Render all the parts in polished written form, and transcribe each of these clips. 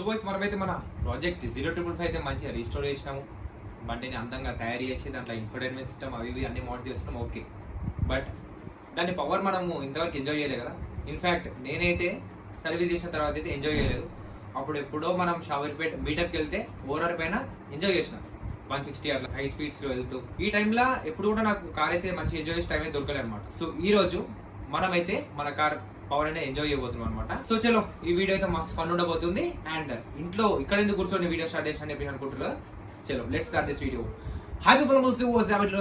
Boys మనమైతే మన project 055 అయితే మంచిగా రీస్టోర్ చేసినాము. బండిని అందంగా తయారు చేసి దాంట్లో ఇన్ఫోటైన్మెంట్ సిస్టమ్ అవి ఇవి అన్ని మోడ్ చేస్తున్నాం. ఓకే, బట్ దాని పవర్ మనము ఇంతవరకు ఎంజాయ్ చేయలేదు కదా. ఇన్ఫ్యాక్ట్ నేనైతే సర్వీస్ చేసిన తర్వాత అయితే ఎంజాయ్ చేయలేదు. అప్పుడు ఎప్పుడో మనం షావర్పేట్ మీటప్కి వెళ్తే ఓనర్ పైన ఎంజాయ్ చేసినాం 160 అట్లా హై స్పీడ్స్ వెళ్తూ. ఈ టైంలో ఎప్పుడు కూడా నాకు కార్ అయితే మంచి ఎంజాయ్ చేసే టైం అయితే దొరకలేదు అనమాట. సో ఈ రోజు మనమైతే మన కార్ పవర్ అనేది ఎంజాయ్ చేయబోతున్నాం అనమాట. సో చలో ఈ వీడియో అయితే మస్తు ఫన్ ఉండబోతుంది. అండ్ ఇంట్లో ఇక్కడ ఎందుకు కూర్చొని వీడియో స్టార్ట్ చేసి అని చెప్పి అనుకుంటున్నారు. చలో let's start this video. Hi people,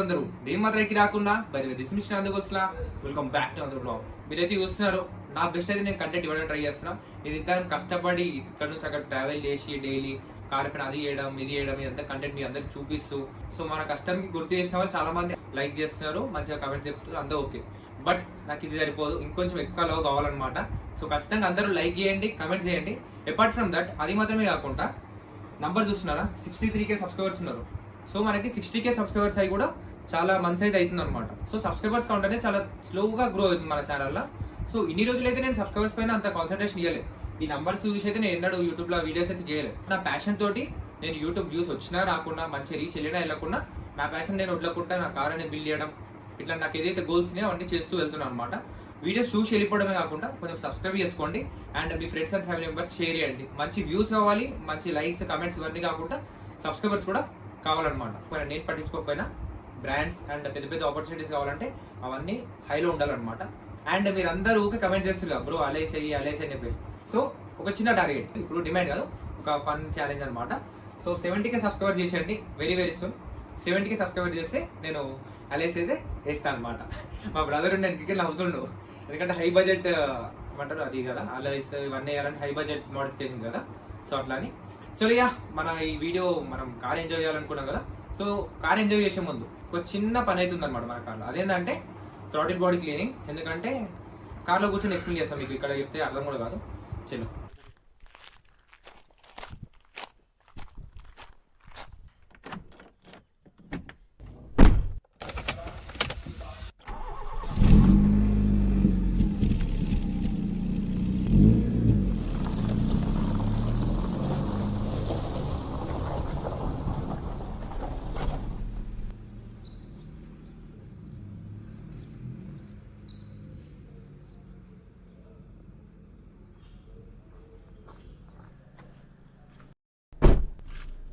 అందరూ నేను మాత్రం ఎక్కి రాకుండా బయట డిస్మిషన్ అందుకు వచ్చా. వెల్కమ్ బ్యాక్ టు అందరూ బ్లాగ్. మీరైతే చూస్తున్నారు నా బెస్ట్ అయితే నేను కంటెంట్ ఇవ్వడానికి ట్రై చేస్తున్నా. నేను ఇంత కష్టపడి ఇక్కడ నుంచి అక్కడ ట్రావెల్ చేసి డైలీ కార్ పైన అది చేయడం ఇది చేయడం ఇదంతా కంటెంట్ మీ అందరికి చూపిస్తూ, సో మన కష్టానికి గుర్తు చేసిన వాళ్ళు చాలా మంది లైక్ చేస్తున్నారు, మంచిగా కమెంట్ చెప్తున్నారు, అంతా ఓకే. బట్ నాకు ఇది సరిపోదు, ఇంకొంచెం ఎక్కువ లవ్ కావాలన్నమాట. సో ఖచ్చితంగా అందరూ లైక్ చేయండి, కమెంట్ చేయండి. అపార్ట్ ఫ్రమ్ దట్ అది మాత్రమే కాకుండా నంబర్ చూస్తున్నారా, 63K సబ్స్క్రైబర్స్ ఉన్నారు. సో మనకి 60K సబ్స్క్రైబర్స్ అయి కూడా చాలా మంత్స్ అయితే అవుతుంది అనమాట. సో సబ్స్క్రైబర్స్ కౌంట్ అనేది చాలా స్లోగా గ్రో అవుతుంది మన ఛానల్లో. సో ఇన్ని రోజులైతే నేను సబ్స్క్రైబర్స్ పైన అంత కాన్సన్ట్రేషన్ ఇవ్వలేదు. ఈ నంబర్స్ చూసి అయితే నేను ఎన్నడూ యూట్యూబ్లో వీడియోస్ అయితే చేయలేదు. నా ప్యాషన్ తోటి నేను యూట్యూబ్ వ్యూస్ వచ్చినా రాకుండా, మంచి రీచ్ వెళ్ళినా వెళ్ళకుండా, నా ప్యాషన్ నేను వదలకుండా నా కార్ అనేది బిల్డ్ చేయడం, ఇట్లా నాకు ఏదైతే గోల్స్ ఉన్నాయో అవన్నీ చేస్తూ వెళ్తున్నాను అనమాట. వీడియోస్ చూసి వెళ్ళిపోవడమే కాకుండా కొంచెం సబ్స్క్రైబ్ చేసుకోండి and me friends and family members share చేయండి. మంచి వ్యూస్ కావాలి, మంచి లైక్స్ కమెంట్స్ ఇవన్నీ కాకుండా సబ్స్క్రైబర్స్ కూడా కావాలన్నమాట. నేను పట్టించుకోకపోయినా బ్రాండ్స్ అండ్ పెద్ద పెద్ద ఆపర్చునిటీస్ కావాలంటే అవన్నీ హైలో ఉండాలన్నమాట. అండ్ మీరు అందరూ ఊకే కమెంట్ చేస్తున్నారు బ్రో అలైస్ అయ్యి అని చెప్పేసి. సో ఒక చిన్న టార్గెట్, ఇప్పుడు డిమాండ్ కాదు, ఒక ఫన్ ఛాలెంజ్ అనమాట. సో 70K సబ్స్క్రైబర్ చేసేయండి very very soon. 70K subscriber చేస్తే నేను అలైస్ అయితే వేస్తాను అనమాట. మా బ్రదర్ ఉండే ఇంటికి నవ్వుతుండు, ఎందుకంటే హై బడ్జెట్ ఏమంటారు అది కదా, అలైస్ ఇవన్నీ వేయాలంటే హై బడ్జెట్ మోడిఫికేషన్ కదా. సో అట్లా అని చోలియా మన ఈ వీడియో మనం కార్ ఎంజాయ్ చేయాలనుకున్నాం కదా. సో కార్ ఎంజాయ్ చేసే ముందు ఒక చిన్న పని అవుతుంది అనమాట మన కార్లో. అదేంటంటే థ్రాటిల్ బాడీ క్లీనింగ్. ఎందుకంటే కార్లో కూర్చొని ఎక్స్ప్లెయిన్ చేస్తాం, మీకు ఇక్కడ చెప్తే అర్థం కూడా కాదు. చలో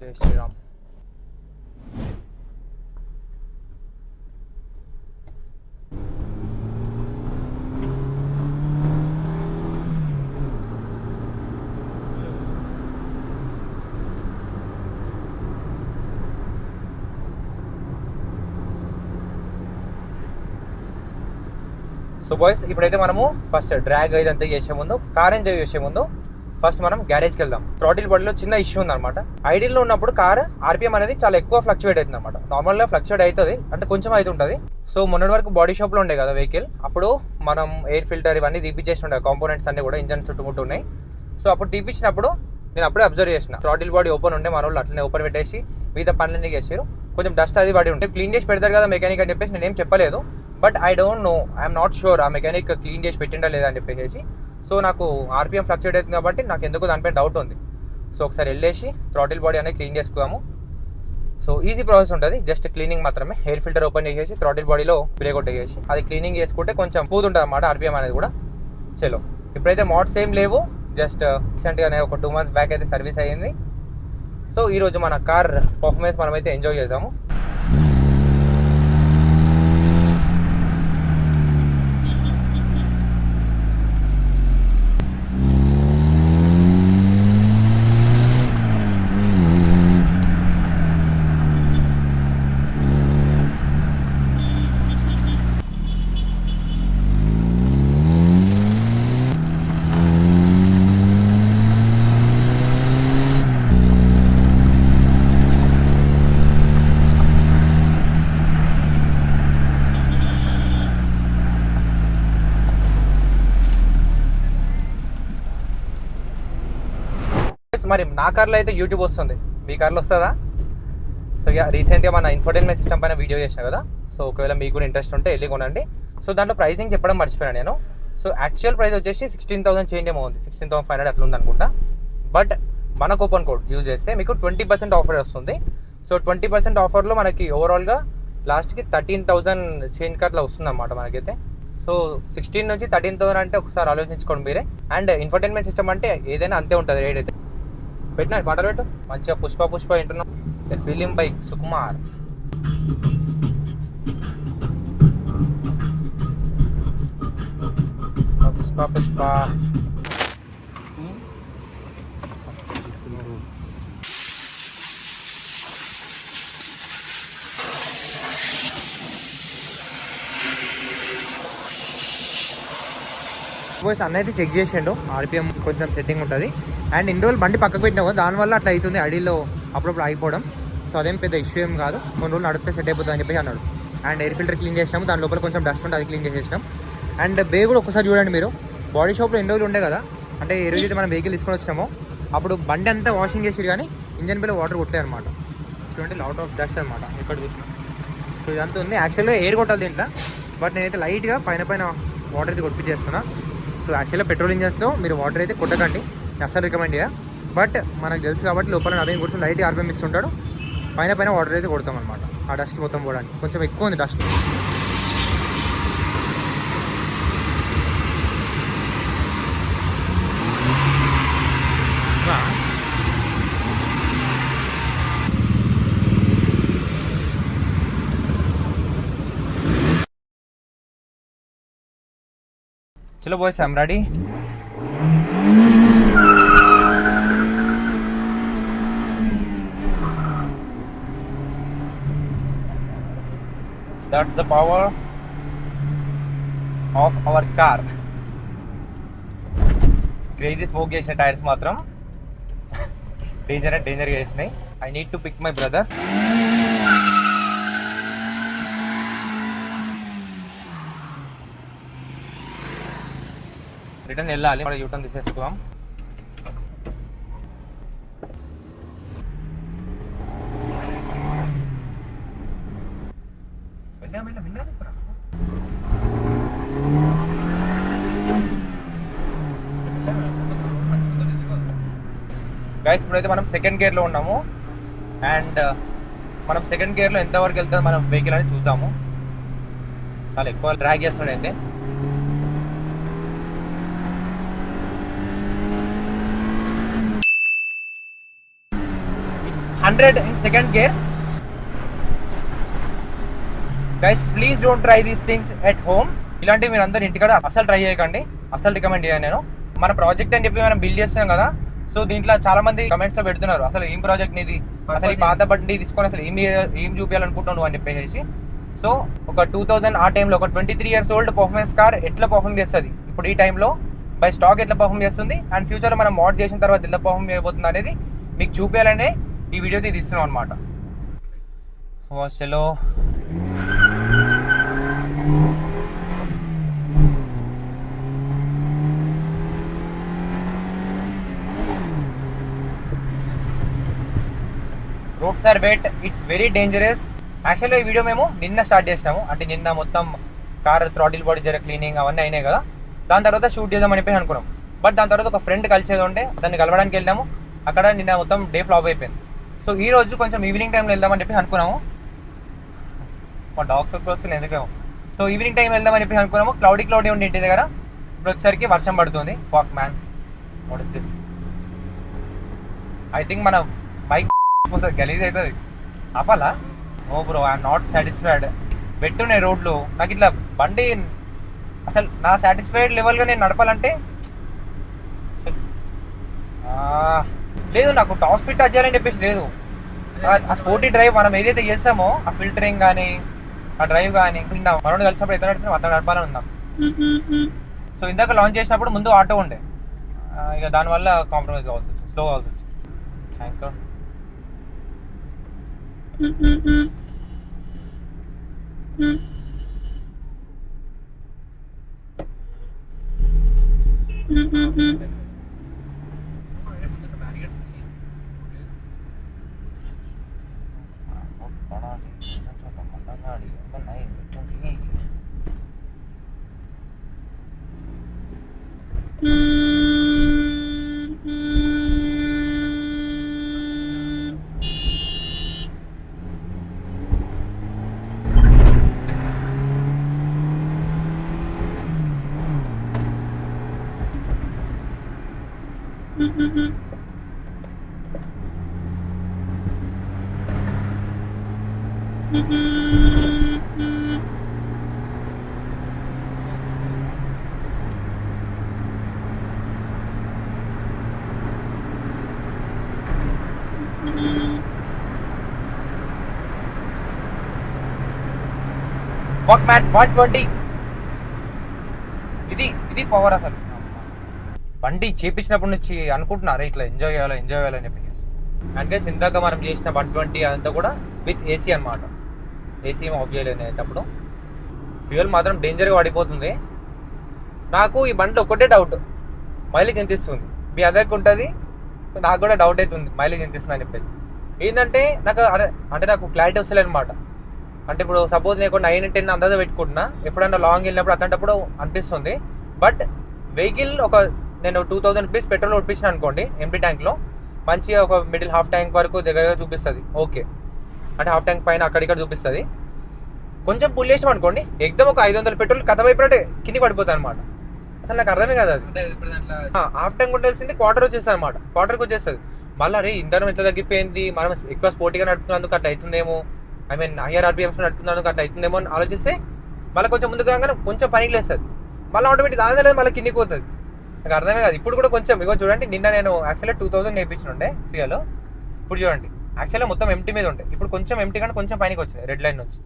జై శ్రీరామ్. సో బాయ్స్, ఇప్పుడైతే మనము ఫస్ట్ డ్రాగ్ ఇదంతా చేసే ముందు, కార్ ఎంజాయ్ చేసే ముందు ఫస్ట్ మనం గ్యారేజ్కి వెళ్దాం. థ్రాటిల్ బాడీలో చిన్న ఇష్యూ ఉందన్నమాట. ఐడియల్లో ఉన్నప్పుడు కార్ ఆర్పిఎం అనేది చాలా ఎక్కువ ఫ్లక్చువేట్ అవుతుంది అనమాట. నార్మల్గా ఫ్లక్చువేట్ అవుతుంది అంటే కొంచెం అవుతుంటుంది. సో మొన్నటి వరకు బాడీ షాప్లో ఉండే కదా వెహికల్, అప్పుడు మనం ఎయిర్ ఫిల్టర్ ఇవన్నీ తీపిచ్చేసి ఉండే, కాంపోనెంట్స్ అన్ని కూడా ఇంజన్ చుట్టుముట్టు ఉన్నాయి. సో అప్పుడు తీపిచ్చినప్పుడు నేను అప్పుడే అబ్జర్వ్ చేసిన, థ్రాటిల్ బాడీ ఓపెన్ ఉండే, మన వాళ్ళు అట్లనే ఓపెన్ పెట్టేసి మిగతా పనులన్నీ చేసారు. కొంచెం డస్ట్ అది పడి ఉంటే క్లీన్ చేసి పెడతారు కదా మెకానిక్ అని చెప్పేసి నేనేం చెప్పలేదు. But I don't know, I'm not sure ఆ మెకానిక్ క్లీన్ చేసి పెట్టిండా లేదా అని చెప్పేసి. సో నాకు ఆర్పిఎం ఫ్లక్చువేట్ అవుతుంది కాబట్టి నాకు ఎందుకు దానిపై డౌట్ ఉంది. సో ఒకసారి వెళ్ళేసి థ్రాటిల్ బాడీ అనేది క్లీన్ చేసుకుందాము. సో ఈజీ ప్రాసెస్ ఉంటుంది, జస్ట్ క్లీనింగ్ మాత్రమే. ఎయిర్ ఫిల్టర్ ఓపెన్ చేసేసి థ్రాటిల్ బాడీలో బ్రేక్ కొట్టేసి అది క్లీనింగ్ చేసుకుంటే కొంచెం పూత ఉంటుంది అన్నమాట ఆర్పిఎం అనేది కూడా. చలో ఇప్పుడైతే మోడ్స్ ఏం లేవు, జస్ట్ రీసెంట్గానే ఒక 2 months బ్యాక్ అయితే సర్వీస్ అయ్యింది. సో ఈరోజు మన కార్ పర్ఫార్మెన్స్ మనమైతే ఎంజాయ్ చేద్దాము. మరి నా కార్లో అయితే యూట్యూబ్ వస్తుంది, మీ కార్లో వస్తుందా? సో రీసెంట్గా మన ఇన్ఫోటైన్మెంట్ సిస్టమ్ పైన వీడియో చేసిన కదా. సో ఒకవేళ మీకు కూడా ఇంట్రెస్ట్ ఉంటే వెళ్ళి కొనండి. సో దాంట్లో ప్రైసింగ్ చెప్పడం మర్చిపోయాను నేను. సో యాక్చువల్ ప్రైస్ వచ్చేసి 16,000 చేంజ్ ఏమో ఉంది, 16,500 అట్లా ఉందనుకుంటా. బట్ మన కూపన్ కోడ్ యూజ్ చేస్తే మీకు 20% ఆఫర్ వస్తుంది. సో 20% ఆఫర్లో మనకి ఓవరాల్గా లాస్ట్కి 13,000 చైన్ అట్లా వస్తుంది అనమాట మనకైతే. సో 16 నుంచి 13,000 అంటే ఒకసారి ఆలోచించుకోండి మీరే. అండ్ ఇన్ఫర్టైన్మెంట్ సిస్టమ్ అంటే ఏదైనా అంతే ఉంటుంది రేట్ అయితే. పెట్టినా పాటలు పెట్టు మంచిగా పుష్ప పుష్ప వింటున్నాం. Film by Sukumar. Pushpa Pushpa boys అన్న అయితే చెక్ చేసిండు. ఆర్పిఎం కొంచెం సెట్టింగ్ ఉంటుంది. అండ్ ఇన్ని రోజులు బండి పక్కకు పెట్టినా కదా దానివల్ల అట్లా అవుతుంది అడీలో అప్పుడప్పుడు ఆగిపోవడం. సో అదేం పెద్ద ఇష్యూ ఏం కాదు, కొన్ని రోజులు నడిపితే సెట్ అయిపోతుంది అని చెప్పేసి అన్నాడు. అండ్ ఎయిర్ ఫిల్టర్ క్లీన్ చేసినాము, దాని లోపల కొంచెం డస్ట్ ఉంటే అది క్లీన్ చేసేసినాం. అండ్ బే కూడా ఒకసారి చూడండి మీరు, బాడీ షాప్లో ఎన్ని రోజులు ఉండే కదా అంటే ఏ రోజు అయితే మనం వెహికల్ తీసుకొని వచ్చినామో అప్పుడు బండి అంతా వాషింగ్ చేసిరు కానీ ఇంజన్ బిల్ వాటర్ కొట్టలేదు అనమాట. చూడండి లాట్ ఆఫ్ డస్ట్ అనమాట ఎక్కడ చూసినా. సో ఇదంతా ఉంది. యాక్చువల్గా ఎయిర్ కొట్టాలి దీంట్లో, బట్ నేనైతే లైట్గా పైన వాటర్ అయితే కొట్టించేస్తున్నా. సో యాక్చువల్గా పెట్రోల్ ఇంజన్స్లో మీరు వాటర్ అయితే కొట్టకండి, అసలు రికమెండ్ చేయ. బట్ మనకు తెలుసు కాబట్టి లోపల నవీన్ కొంచెం లైట్ ఆర్పిఎం ఇస్తుంటాడు, పైన వాటర్ అయితే కొడతాం అనమాట ఆ డస్ట్ మొత్తం పోవడానికి. కొంచెం ఎక్కువ ఉంది డస్ట్. चलो boys I am ready. That's the power of our car. Crazy smoke చేసిన టైర్స్ మాత్రం డేంజర్ చేసినాయి. I need to pick my brother. Return వెళ్ళాలి, మన యూటర్న్ తీసేసుకుందాం. గైస్ ఇప్పుడైతే మనం సెకండ్ గేర్లో ఉన్నాము. అండ్ మనం సెకండ్ గేర్లో ఎంతవరకు వెళ్తుంది మనం వెహికల్ అని చూద్దాము. చాలా ఎక్కువ డ్రాగ్ చేస్తున్నాడు అయితే. 100 in second gear. Guys, please don't try these things at home. ఇలాంటివి మీరు అందరు ఇంటికాడ అసలు ట్రై చేయకండి, అసలు రికమెండ్ చేయను నేను. మన ప్రాజెక్ట్ అని చెప్పి మనం బిల్డ్ చేస్తున్నాం కదా, సో దీంట్లో చాలా మంది కమెంట్స్ లో పెడుతున్నారు అసలు ఏం ప్రాజెక్ట్ నీది, అసలు ఈ పాత బండి తీసుకొని అసలు ఏం చూపించాలనుకుంటున్నావు అని చెప్పేసి. సో ఒక 2000 ఆ టైంలో ఒక 23 years old పర్ఫార్మెన్స్ కార్ ఎట్లా పర్ఫార్మ్ చేస్తుంది ఇప్పుడు ఈ టైంలో, బై స్టాక్ ఎట్లా పర్ఫార్మ్ చేస్తుంది, అండ్ ఫ్యూచర్లో మనం మోడ్ చేసిన తర్వాత ఎట్లా పర్ఫార్మ్ చేయబోతుంది అనేది మీకు చూపించాలనే ఈ వీడియో తీస్తున్నాం అనమాట. చలో roads are wet, it's very dangerous. యాక్చువల్గా ఈ వీడియో మేము నిన్న స్టార్ట్ చేసినాము, అంటే నిన్న మొత్తం కార్ థ్రాటిల్ బాడీ జర క్లీనింగ్ అవన్నీ అయినాయి కదా, దాని తర్వాత షూట్ చేద్దామని చెప్పి అనుకున్నాం. బట్ దాని తర్వాత ఒక ఫ్రెండ్ కలిసేది ఉంటే దాన్ని కలవడానికి వెళ్ళాము, అక్కడ నిన్న మొత్తం డే ఫ్లాప్ అయిపోయింది. సో ఈ రోజు కొంచెం ఈవినింగ్ టైంలో వెళ్దామని చెప్పి అనుకున్నాము. మా డాగ్స్ ఒక్క వస్తుంది ఎందుకేమో. సో ఈవినింగ్ టైం వెళ్దామని చెప్పి అనుకున్నాము. క్లౌడీ ఉండి ఇంటి దగ్గర ఇప్పుడు వచ్చేసరికి వర్షం పడుతుంది. Fuck man, what is this? I think మన బైక్ గలీజ్ అవుతుంది. ఆపాలా? Oh bro, I'm not satisfied. పెట్టున్నాయి రోడ్లు, నాకు ఇట్లా బండి అసలు నా సాటిస్ఫైడ్ లెవెల్గా నేను నడపాలంటే లేదు, నాకు టాప్ స్పీడ్ టచ్ చేయాలని చెప్పేసి లేదు. ఆ స్పోర్టీ డ్రైవ్ మనం ఏదైతే చేస్తామో ఆ ఫిల్టరింగ్ కానీ ఆ డ్రైవ్ కానీ మనోడు కలిసినప్పుడు ఎంత నడిపినా అతను నడపాలని ఉందాం. సో ఇందాక లాంచ్ చేసినప్పుడు ముందు ఆటో ఉండే, ఇక దానివల్ల కాంప్రమైజ్ కావాల్సి వచ్చింది, స్లో కావాల్సి వచ్చింది. Thank you. ఫక్ మ్యాన్ 120 ఇది పవర్ అసలు. బండి చేపించినప్పటి నుంచి అనుకుంటున్నారా ఇట్లా ఎంజాయ్ చేయాలని చెప్పి. అండ్ గైస్ ఇందాక మనం చేసిన 120 అదంతా కూడా విత్ ఏసీ అనమాట. ఏసీ ఆఫ్ చేయలేనప్పుడు ఫ్యూయల్ మాత్రం డేంజర్గా పడిపోతుంది. నాకు ఈ బండి ఒక్కటే డౌట్, మైలేజ్ ఎంత ఇస్తుంది? మీ అందరికి ఉంటుంది, నాకు కూడా డౌట్ అవుతుంది మైలేజ్ ఎంత ఇస్తుంది అని చెప్పేసి. ఏంటంటే నాకు క్లారిటీ వస్తలే అనమాట. అంటే ఇప్పుడు సపోజ్ నేను 9-10 అందాజ పెట్టుకుంటున్నా, ఎప్పుడైనా లాంగ్ వెళ్ళినప్పుడు అట్లాంటప్పుడు అనిపిస్తుంది. బట్ వెహికల్ నేను 2000 రూపీస్ పెట్రోల్ కొట్టించిన అనుకోండి ఎంటీ ట్యాంక్లో, మంచిగా ఒక మిడిల్ హాఫ్ ట్యాంక్ వరకు దగ్గరగా చూపిస్తుంది. ఓకే, అంటే హాఫ్ ట్యాంక్ పైన అక్కడిక్కడ చూపిస్తుంది. కొంచెం పుల్ చేసాం అనుకోండి, ఎగ్దమ్ ఒక 500 పెట్రోల్ కథ అయిపోయినట్టే కిందికి పడిపోతుంది అనమాట. అసలు నాకు అర్థమే కదా అది. హాఫ్ ట్యాంక్ ఉండాల్సింది క్వార్టర్ వచ్చేస్తుంది అనమాట. క్వార్టర్కి వచ్చేస్తుంది. మళ్ళీ రే ఇంధనం ఎంత తగ్గిపోయింది, మనం ఎక్కువ స్పోర్టీగా నడుపుతున్నందుకు అట్లా అవుతుందేమో, ఐ మీన్ హైయర్ ఆర్పిఎమ్స్ నడుపుతున్నందుకు అట్లా అవుతుందేమో అని ఆలోచిస్తే మళ్ళీ కొంచెం ముందుగా కొంచెం పనికి లేస్తుంది. మళ్ళీ ఆటోమేటిక్ దాని లేదు, మళ్ళీ కిందికి పోతుంది. నాకు అర్థమే కాదు. ఇప్పుడు కూడా కొంచెం ఇగో చూడండి, నిన్న నేను యాక్చువల్గా 2000 నేర్పించుండే ఫ్యూయల్. ఇప్పుడు చూడండి యాక్చువల్గా మొత్తం ఎంటీ మీద ఉండే, ఇప్పుడు కొంచెం ఎంటీ కానీ కొంచెం పైనకి వచ్చింది రెడ్ లైన్ నుంచి.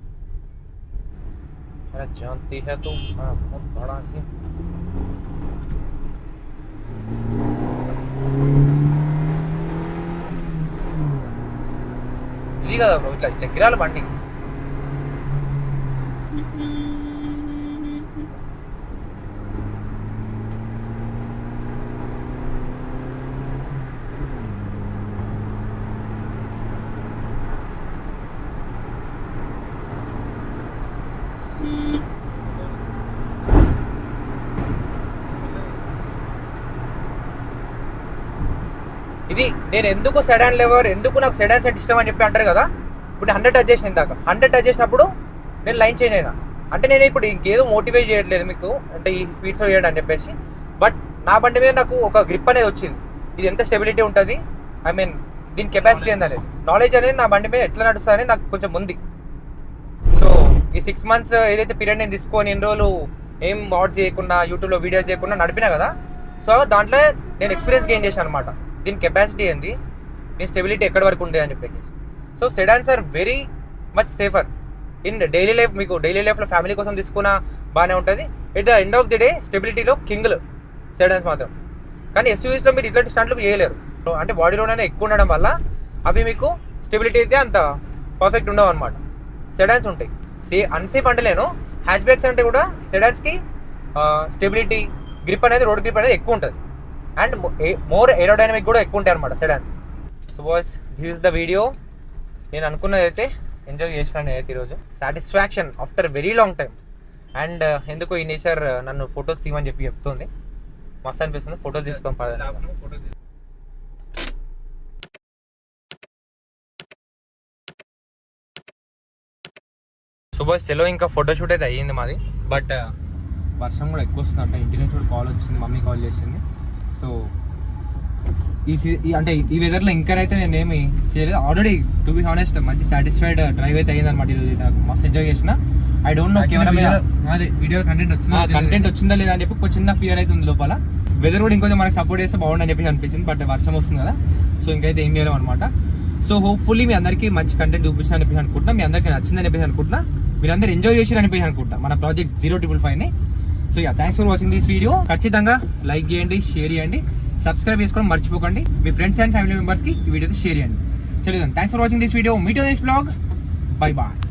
ఇది కదా ఇట్లా దగ్గరాల బండి. ఇది నేను ఎందుకు సెడాన్ లెవర్, ఎందుకు నాకు సెడాన్స్ అంటే ఇష్టం అని చెప్పి అంటారు కదా. ఇప్పుడు 100 టచ్ చేసిన ఇందాక 100 టచ్ చేసినప్పుడు నేను లైన్ చేంజ్ అయినా. అంటే నేను ఇప్పుడు ఇంకేదో మోటివేట్ చేయట్లేదు మీకు, అంటే ఈ స్పీడ్స్లో చేయండి అని చెప్పేసి. బట్ నా బండి మీద నాకు ఒక గ్రిప్ అనేది వచ్చింది. ఇది ఎంత స్టెబిలిటీ ఉంటుంది, ఐ మీన్ దీని కెపాసిటీ ఏందనేది, నాలెడ్జ్ అనేది నా బండి మీద ఎట్లా నడుస్తుంది అనేది నాకు కొంచెం ఉంది. సో ఈ 6 months ఏదైతే పీరియడ్ నేను తీసుకొని ఎన్ని రోజులు ఏం వాచ్ చేయకుండా యూట్యూబ్లో వీడియోస్ చేయకుండా నడిపినా కదా, సో దాంట్లో నేను ఎక్స్పీరియన్స్ గెయిన్ చేశాను అనమాట. దీని కెపాసిటీ ఏంది, దీని స్టెబిలిటీ ఎక్కడి వరకు ఉంది అని చెప్పేసి. So sedans are very much safer in daily life. మీకు డైలీ లైఫ్లో ఫ్యామిలీ కోసం తీసుకున్నా బాగానే ఉంటుంది. At the end of the day స్టెబిలిటీలో కింగ్లు సెడాన్స్ మాత్రం. కానీ ఎస్యూవీస్లో మీరు ఇట్లాంటి స్టంట్లు చేయలేరు. అంటే బాడీలోనే ఎక్కువ ఉండడం వల్ల అవి మీకు స్టెబిలిటీ అయితే అంత పర్ఫెక్ట్ ఉండవు అనమాట. సెడాన్స్ ఉంటాయి అన్సేఫ్ అంటే నేను హ్యాచ్ బ్యాక్స్ అంటే కూడా సెడాన్స్కి స్టెబిలిటీ గ్రిప్ అనేది, రోడ్ గ్రిప్ అనేది ఎక్కువ ఉంటుంది. అండ్ మోర్ ఏరోడైనమిక్ కూడా ఎక్కువ ఉంటాయి అనమాట sedans. So boys, this is the video. నేను అనుకున్నది అయితే ఎంజాయ్ చేసినాను నేనైతే ఈరోజు. Satisfaction after very long time. And ఎందుకో ఈ నేచర్ నన్ను ఫొటోస్ తీయమని చెప్పి చెప్తుంది. మస్తు అనిపిస్తుంది, ఫొటోస్ తీసుకొని పడదు. సో బాయ్స్, చలో ఇంకా ఫోటోషూట్ అయితే అయ్యింది మాది. బట్ వర్షం కూడా ఎక్కువ వస్తుందంట. ఇంటి నుంచి కూడా కాల్ వచ్చింది, మమ్మీ కాల్ చేసింది. సో అంటే ఈ వెదర్లో ఇంకనైతే నేను ఏమి చేయలేదు. ఆల్రెడీ టు బి హానెస్ట్ మంచి సాటిస్ఫైడ్ డ్రైవ్ అయితే అయ్యింది అనమాట ఈరోజు. నాకు మస్తు ఎంజాయ్ చేసిన. ఐ డోంట్ నో కెమెరా మీద వీడియో కంటెంట్ వచ్చిందా లేదా అని చెప్పి ఒక చిన్న ఫియర్ అయితే ఉంది లోపల. వెదర్ కూడా ఇంకొంచెం మనకి సపోర్ట్ చేస్తే బాగుండని చెప్పేసి అనిపించింది. బట్ వర్షం వస్తుంది కదా, సో ఇంకైతే ఏం చేయలేము అనమాట. సో హోప్ఫుల్లీ మీ అందరికీ మంచి కంటెంట్ చూపించాలని చెప్పేసి అనుకుంటున్నా, మీ అందరికీ నచ్చిందని చెప్పేసి అనుకుంటున్నా, మీరు అందరూ ఎంజాయ్ చేసి చెప్పేసి అనుకుంటా మన ప్రాజెక్ట్ 055ని. So thanks for watching this video. ఖచ్చితంగా లైక్ చేయండి, షేర్ చేయండి, సబ్స్క్రైబ్ చేసుకోవడం మర్చిపోకండి. మీ ఫ్రెండ్స్ అండ్ ఫ్యామిలీ మెంబర్స్కి ఈ వీడియోతో షేర్ చేయండి. చలో, thanks for watching this video. Meet next blog. Bye bye.